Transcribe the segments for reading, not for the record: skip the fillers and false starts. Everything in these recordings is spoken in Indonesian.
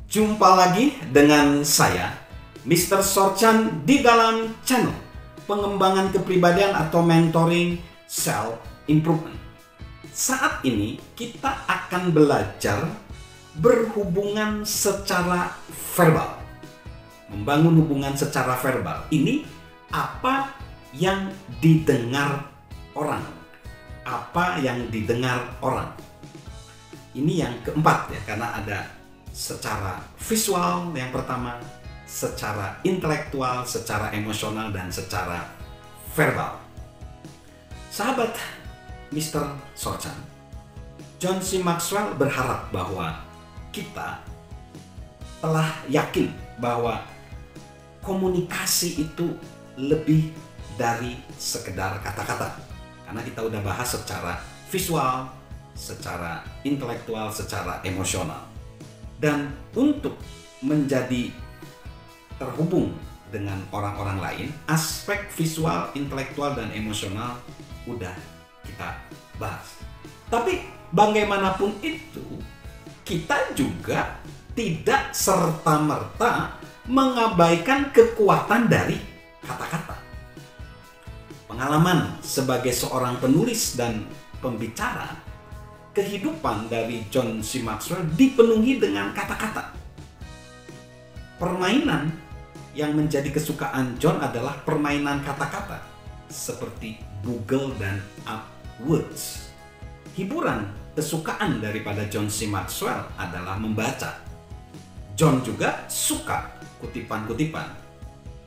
Jumpa lagi dengan saya, Mr. Sorchan, di dalam channel pengembangan kepribadian atau mentoring self improvement. Saat ini kita akan belajar berhubungan secara verbal. Membangun hubungan secara verbal. Ini apa yang didengar orang. Apa yang didengar orang. Ini yang keempat ya, karena ada secara visual yang pertama, secara intelektual, secara emosional, dan secara verbal. Sahabat Mr. Sorchan, John C. Maxwell berharap bahwa kita telah yakin bahwa komunikasi itu lebih dari sekedar kata-kata. Karena kita udah bahas secara visual, secara intelektual, secara emosional. Dan untuk menjadi terhubung dengan orang-orang lain, aspek visual, intelektual, dan emosional udah kita bahas. Tapi bagaimanapun itu, kita juga tidak serta-merta mengabaikan kekuatan dari kata-kata. Pengalaman sebagai seorang penulis dan pembicara, kehidupan dari John C. Maxwell dipenuhi dengan kata-kata. Permainan yang menjadi kesukaan John adalah permainan kata-kata, seperti Google dan Upwords. Hiburan kesukaan daripada John C. Maxwell adalah membaca. John juga suka kutipan-kutipan.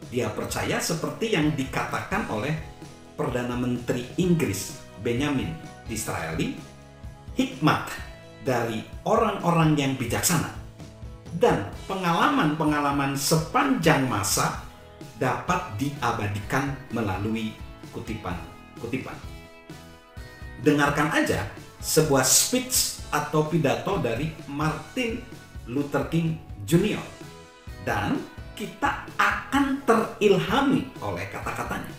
Dia percaya seperti yang dikatakan oleh Perdana Menteri Inggris Benjamin Disraeli, hikmat dari orang-orang yang bijaksana dan pengalaman-pengalaman sepanjang masa dapat diabadikan melalui kutipan-kutipan. Dengarkan aja sebuah speech atau pidato dari Martin Luther King Jr. dan kita akan terilhami oleh kata-katanya.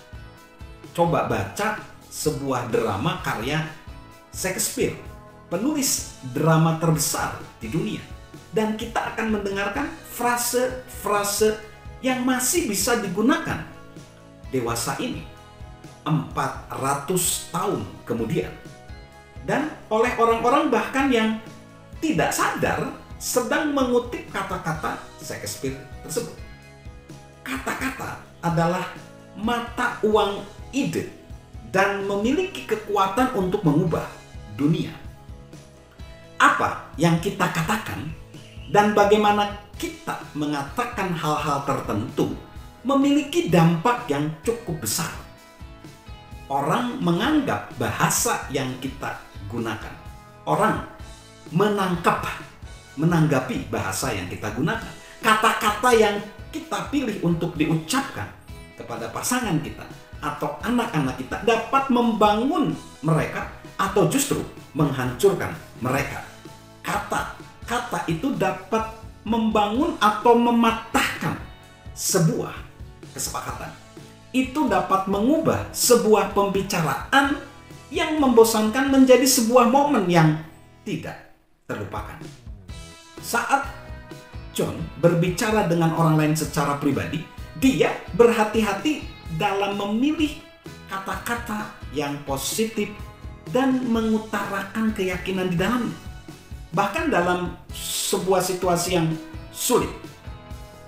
Coba baca sebuah drama karya Shakespeare, penulis drama terbesar di dunia, dan kita akan mendengarkan frase-frase yang masih bisa digunakan dewasa ini 400 tahun kemudian, dan oleh orang-orang bahkan yang tidak sadar sedang mengutip kata-kata Shakespeare tersebut. Kata-kata adalah mata uang ide dan memiliki kekuatan untuk mengubah dunia. Apa yang kita katakan dan bagaimana kita mengatakan hal-hal tertentu memiliki dampak yang cukup besar. Orang menganggap bahasa yang kita gunakan. Orang menanggapi bahasa yang kita gunakan. Kata-kata yang kita pilih untuk diucapkan kepada pasangan kita atau anak-anak kita dapat membangun mereka atau justru menghancurkan mereka. Kata-kata itu dapat membangun atau mematahkan sebuah kesepakatan. Itu dapat mengubah sebuah pembicaraan yang membosankan menjadi sebuah momen yang tidak terlupakan. Saat John berbicara dengan orang lain secara pribadi, dia berhati-hati dalam memilih kata-kata yang positif dan mengutarakan keyakinan di dalamnya. Bahkan dalam sebuah situasi yang sulit,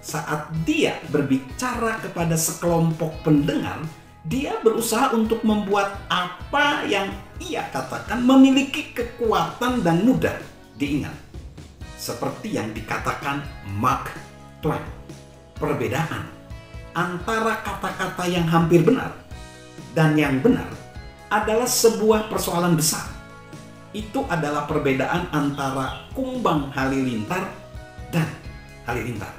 saat dia berbicara kepada sekelompok pendengar, dia berusaha untuk membuat apa yang ia katakan memiliki kekuatan dan mudah diingat. Seperti yang dikatakan Mark Twain, perbedaan antara kata-kata yang hampir benar dan yang benar adalah sebuah persoalan besar. Itu adalah perbedaan antara kumbang halilintar dan halilintar.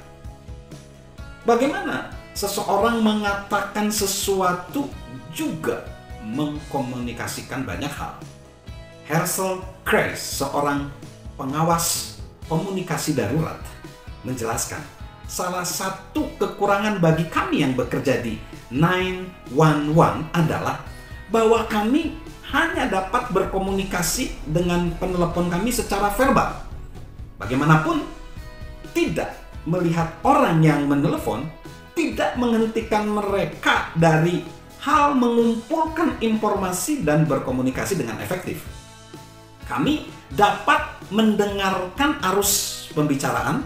Bagaimana seseorang mengatakan sesuatu juga mengkomunikasikan banyak hal. Herschel Kreis, seorang pengawas komunikasi darurat, menjelaskan, salah satu kekurangan bagi kami yang bekerja di 911 adalah bahwa kami hanya dapat berkomunikasi dengan penelepon kami secara verbal. Bagaimanapun, tidak melihat orang yang menelepon, tidak menghentikan mereka dari hal mengumpulkan informasi dan berkomunikasi dengan efektif. Kami dapat mendengarkan arus pembicaraan,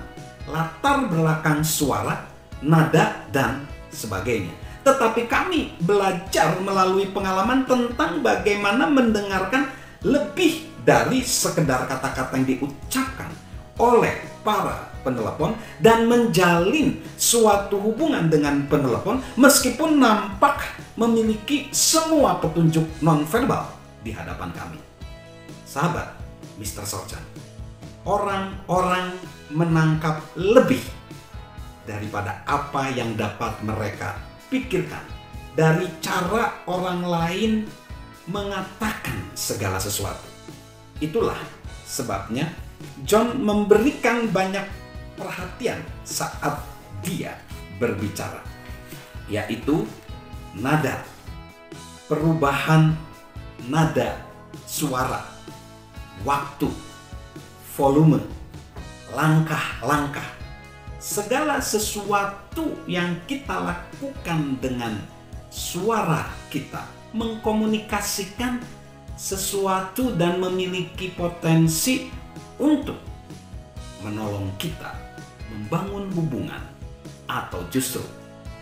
latar belakang suara, nada, dan sebagainya. Tetapi kami belajar melalui pengalaman tentang bagaimana mendengarkan lebih dari sekedar kata-kata yang diucapkan oleh para penelepon dan menjalin suatu hubungan dengan penelepon meskipun nampak memiliki semua petunjuk nonverbal di hadapan kami. Sahabat Mr. Sorchan, orang-orang menangkap lebih daripada apa yang dapat mereka pikirkan dari cara orang lain mengatakan segala sesuatu. Itulah sebabnya John memberikan banyak perhatian saat dia berbicara, yaitu nada, perubahan nada suara, waktu, volume, langkah-langkah. Segala sesuatu yang kita lakukan dengan suara kita mengkomunikasikan sesuatu dan memiliki potensi untuk menolong kita membangun hubungan atau justru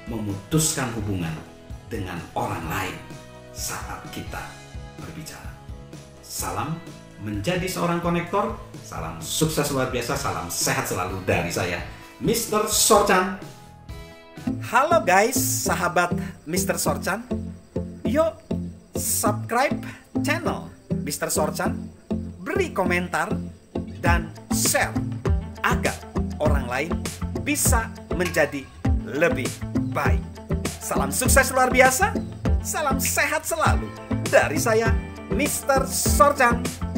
memutuskan hubungan dengan orang lain saat kita berbicara. Salam menjadi seorang konektor, salam sukses luar biasa, salam sehat selalu dari saya, Mr. Sorchan. Halo guys, sahabat Mr. Sorchan. Yuk subscribe channel Mr. Sorchan, beri komentar dan share agar orang lain bisa menjadi lebih baik. Salam sukses luar biasa, salam sehat selalu dari saya, Mr. Sorchan.